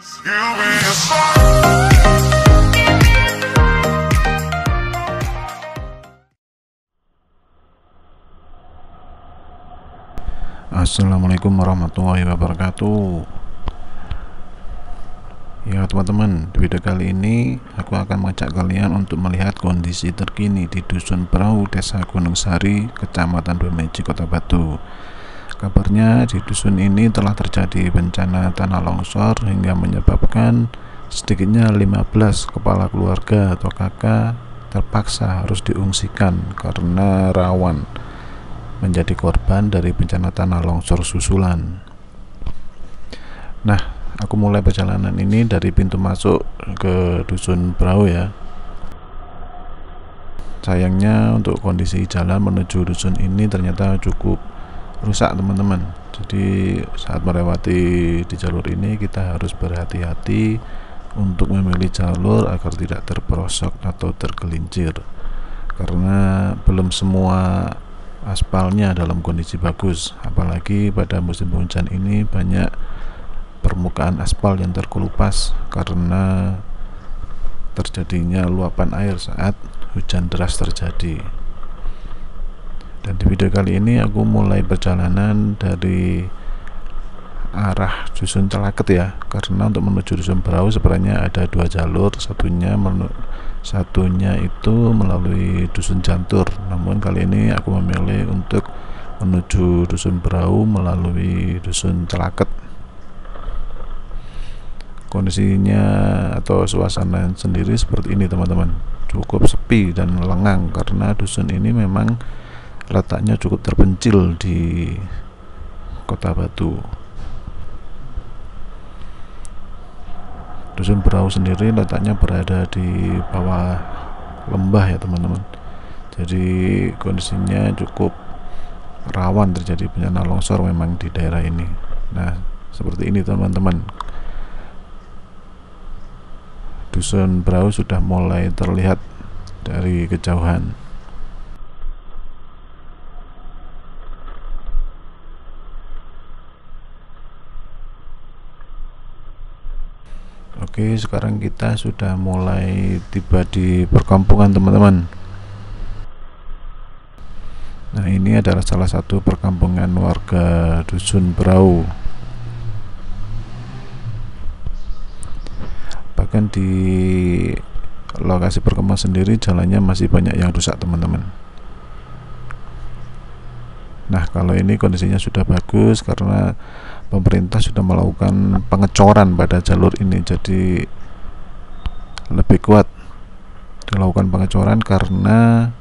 Assalamualaikum warahmatullahi wabarakatuh. Ya teman-teman, di video kali ini aku akan mengajak kalian untuk melihat kondisi terkini di Dusun Perahu, Desa Gunung Sari, Kecamatan Bemeji, Kota Batu. Kabarnya di dusun ini telah terjadi bencana tanah longsor hingga menyebabkan sedikitnya 15 kepala keluarga atau kakak terpaksa harus diungsikan karena rawan menjadi korban dari bencana tanah longsor susulan. Nah, aku mulai perjalanan ini dari pintu masuk ke Dusun Perahu ya. Sayangnya untuk kondisi jalan menuju dusun ini ternyata cukup rusak teman-teman. Jadi saat melewati di jalur ini kita harus berhati-hati untuk memilih jalur agar tidak terperosok atau tergelincir, karena belum semua aspalnya dalam kondisi bagus. Apalagi pada musim hujan ini banyak permukaan aspal yang terkelupas karena terjadinya luapan air saat hujan deras terjadi. Dan di video kali ini aku mulai perjalanan dari arah Dusun Celaket ya, karena untuk menuju Dusun Perahu sebenarnya ada dua jalur, satunya itu melalui Dusun Jantur, namun kali ini aku memilih untuk menuju Dusun Perahu melalui Dusun Celaket. Kondisinya atau suasana sendiri seperti ini teman-teman, cukup sepi dan lengang karena dusun ini memang letaknya cukup terpencil di Kota Batu. Dusun Perahu sendiri letaknya berada di bawah lembah ya teman-teman, jadi kondisinya cukup rawan terjadi bencana longsor memang di daerah ini. Nah, seperti ini teman-teman, Dusun Perahu sudah mulai terlihat dari kejauhan. Oke, sekarang kita sudah mulai tiba di perkampungan teman-teman. Nah, ini adalah salah satu perkampungan warga Dusun Perahu. Bahkan di lokasi perkampungan sendiri jalannya masih banyak yang rusak teman-teman. Nah, kalau ini kondisinya sudah bagus karena pemerintah sudah melakukan pengecoran pada jalur ini, jadi lebih kuat dilakukan pengecoran karena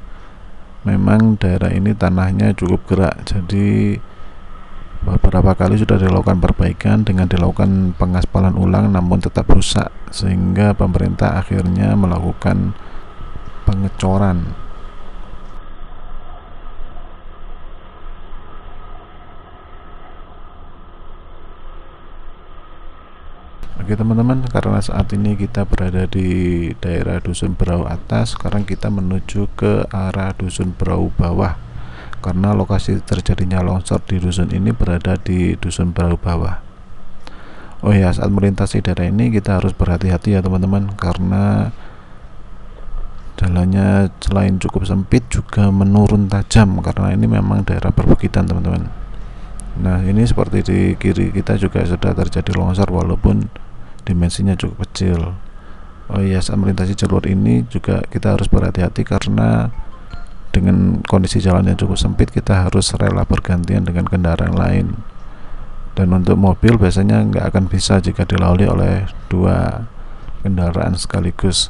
memang daerah ini tanahnya cukup gerak. Jadi beberapa kali sudah dilakukan perbaikan dengan dilakukan pengaspalan ulang, namun tetap rusak, sehingga pemerintah akhirnya melakukan pengecoran. Oke teman-teman, karena saat ini kita berada di daerah Dusun Perahu Atas, sekarang kita menuju ke arah Dusun Perahu Bawah, karena lokasi terjadinya longsor di dusun ini berada di Dusun Perahu Bawah. Oh ya, saat melintasi daerah ini kita harus berhati-hati ya teman-teman, karena jalannya selain cukup sempit juga menurun tajam, karena ini memang daerah perbukitan teman-teman. Nah, ini seperti di kiri kita juga sudah terjadi longsor walaupun dimensinya cukup kecil. Oh iya, saat melintasi jalur ini juga kita harus berhati-hati karena dengan kondisi jalan yang cukup sempit kita harus rela bergantian dengan kendaraan lain. Dan untuk mobil biasanya nggak akan bisa jika dilalui oleh dua kendaraan sekaligus.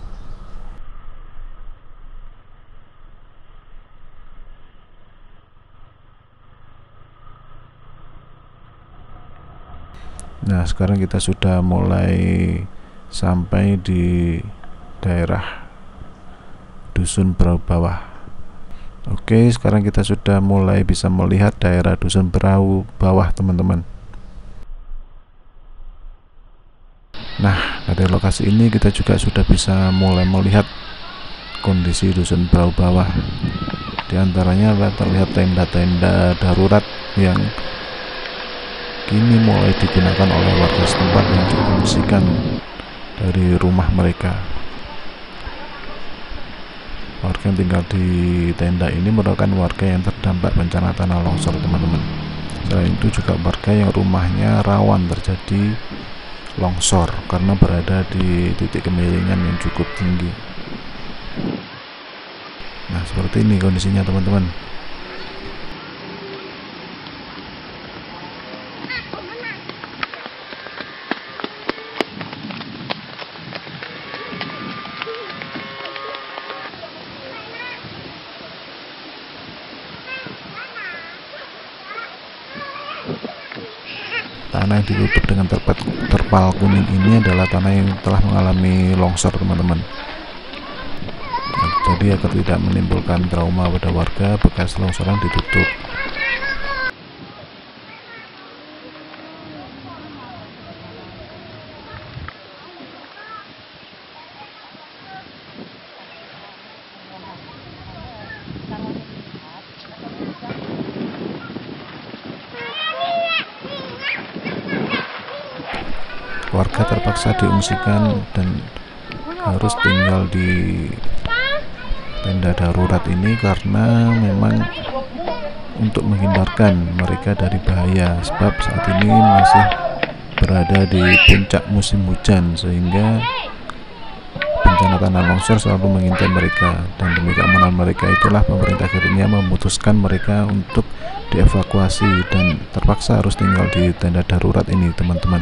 Nah, sekarang kita sudah mulai sampai di daerah Dusun Perahu Bawah. Oke, sekarang kita sudah mulai bisa melihat daerah Dusun Perahu Bawah teman-teman. Nah, dari lokasi ini kita juga sudah bisa mulai melihat kondisi Dusun Perahu Bawah. Di antaranya terlihat tenda-tenda darurat yang kini mulai digunakan oleh warga setempat yang diungsikan dari rumah mereka. Warga yang tinggal di tenda ini merupakan warga yang terdampak bencana tanah longsor, teman-teman. Selain itu juga warga yang rumahnya rawan terjadi longsor karena berada di titik kemiringan yang cukup tinggi. Nah, seperti ini kondisinya, teman-teman. Tanah yang ditutup dengan terpal kuning ini adalah tanah yang telah mengalami longsor, teman-teman. Nah, jadi agar tidak menimbulkan trauma pada warga, bekas longsoran ditutup. Warga terpaksa diungsikan dan harus tinggal di tenda darurat ini karena memang untuk menghindarkan mereka dari bahaya, sebab saat ini masih berada di puncak musim hujan sehingga bencana tanah longsor selalu mengintai mereka, dan demi keamanan mereka itulah pemerintah akhirnya memutuskan mereka untuk dievakuasi dan terpaksa harus tinggal di tenda darurat ini, teman-teman.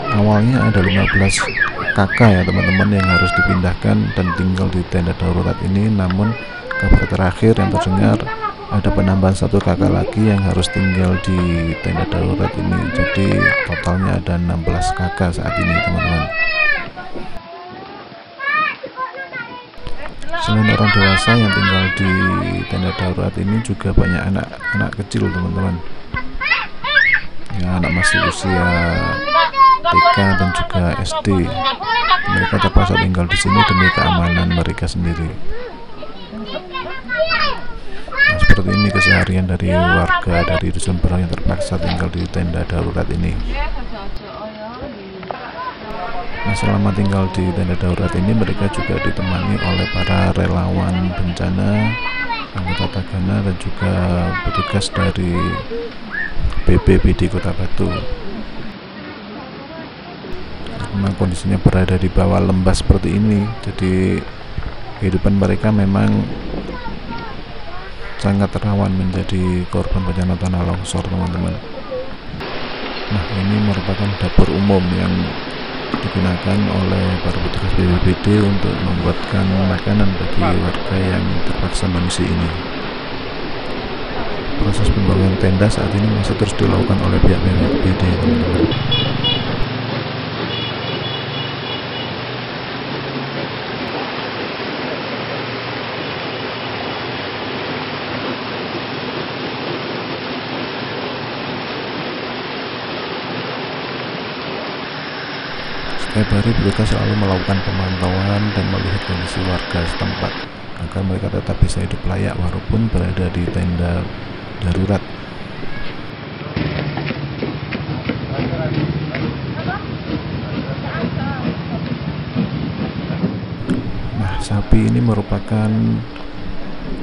Awalnya ada 15 kakak ya, teman-teman, yang harus dipindahkan dan tinggal di tenda darurat ini, namun kabar terakhir yang terdengar ada penambahan 1 kakak lagi yang harus tinggal di tenda darurat ini. Jadi totalnya ada 16 kakak saat ini, teman-teman. Selain orang dewasa yang tinggal di tenda darurat ini, juga banyak anak kecil, teman-teman, ya, anak masih usia TK dan juga SD. Mereka terpaksa tinggal di sini demi keamanan mereka sendiri. Nah, seperti ini keseharian dari warga dari Dusun Berau yang terpaksa tinggal di tenda darurat ini. Nah, selama tinggal di tenda darurat ini, mereka juga ditemani oleh para relawan bencana, anggota Tagana, dan juga petugas dari BPBD Kota Batu. Karena kondisinya berada di bawah lembah seperti ini, jadi kehidupan mereka memang sangat rawan menjadi korban bencana tanah longsor, teman-teman. Nah, ini merupakan dapur umum yang digunakan oleh para petugas BPBD untuk membuatkan makanan bagi warga yang terpaksa mengungsi ini. Proses pembangunan tenda saat ini masih terus dilakukan oleh pihak BPBD, teman-teman. Setiap hari petugas selalu melakukan pemantauan dan melihat kondisi warga setempat agar mereka tetap bisa hidup layak walaupun berada di tenda darurat. Nah, sapi ini merupakan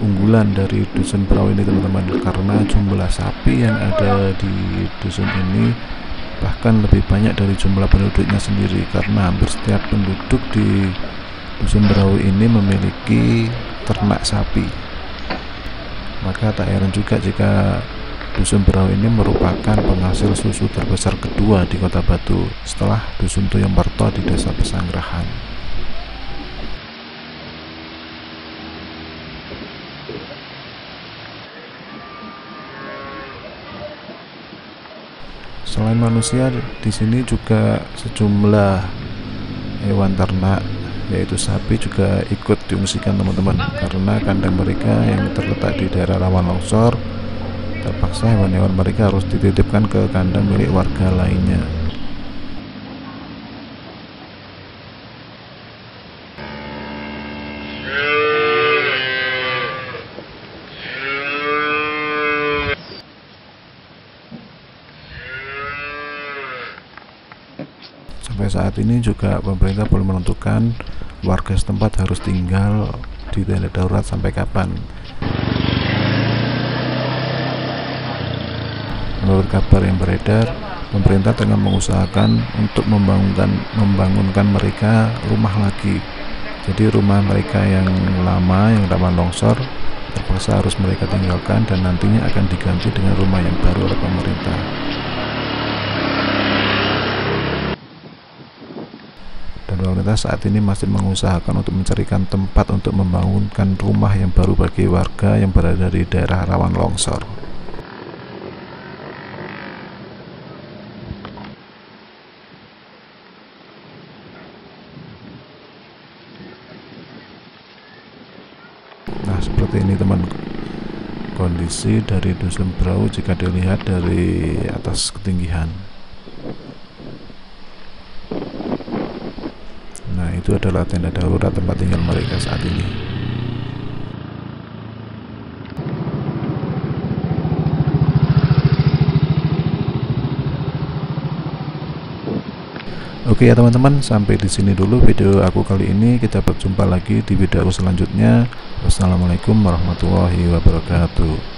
unggulan dari Dusun Berau ini, teman-teman, karena jumlah sapi yang ada di dusun ini bahkan lebih banyak dari jumlah penduduknya sendiri, karena hampir setiap penduduk di Dusun Berau ini memiliki ternak sapi. Maka tak heran juga jika Dusun Berau ini merupakan penghasil susu terbesar kedua di Kota Batu setelah Dusun Toyomparto di Desa Pesanggerahan. Selain manusia, di sini juga sejumlah hewan ternak yaitu sapi juga ikut diungsikan, teman-teman, karena kandang mereka yang terletak di daerah rawan longsor. Terpaksa hewan-hewan mereka harus dititipkan ke kandang milik warga lainnya. Sampai saat ini juga pemerintah belum menentukan warga setempat harus tinggal di tenda darurat sampai kapan. Menurut kabar yang beredar, pemerintah tengah mengusahakan untuk membangunkan mereka rumah lagi. Jadi rumah mereka yang lama yang rawan longsor terpaksa harus mereka tinggalkan dan nantinya akan diganti dengan rumah yang baru oleh pemerintah. Dan pemerintah saat ini masih mengusahakan untuk mencarikan tempat untuk membangunkan rumah yang baru bagi warga yang berada di daerah rawan longsor. Nah, seperti ini teman, kondisi dari Dusun Brau jika dilihat dari atas ketinggian. Nah, itu adalah tenda darurat tempat tinggal mereka saat ini. Oke ya teman-teman, sampai di sini dulu video aku kali ini. Kita berjumpa lagi di video aku selanjutnya. Wassalamualaikum warahmatullahi wabarakatuh.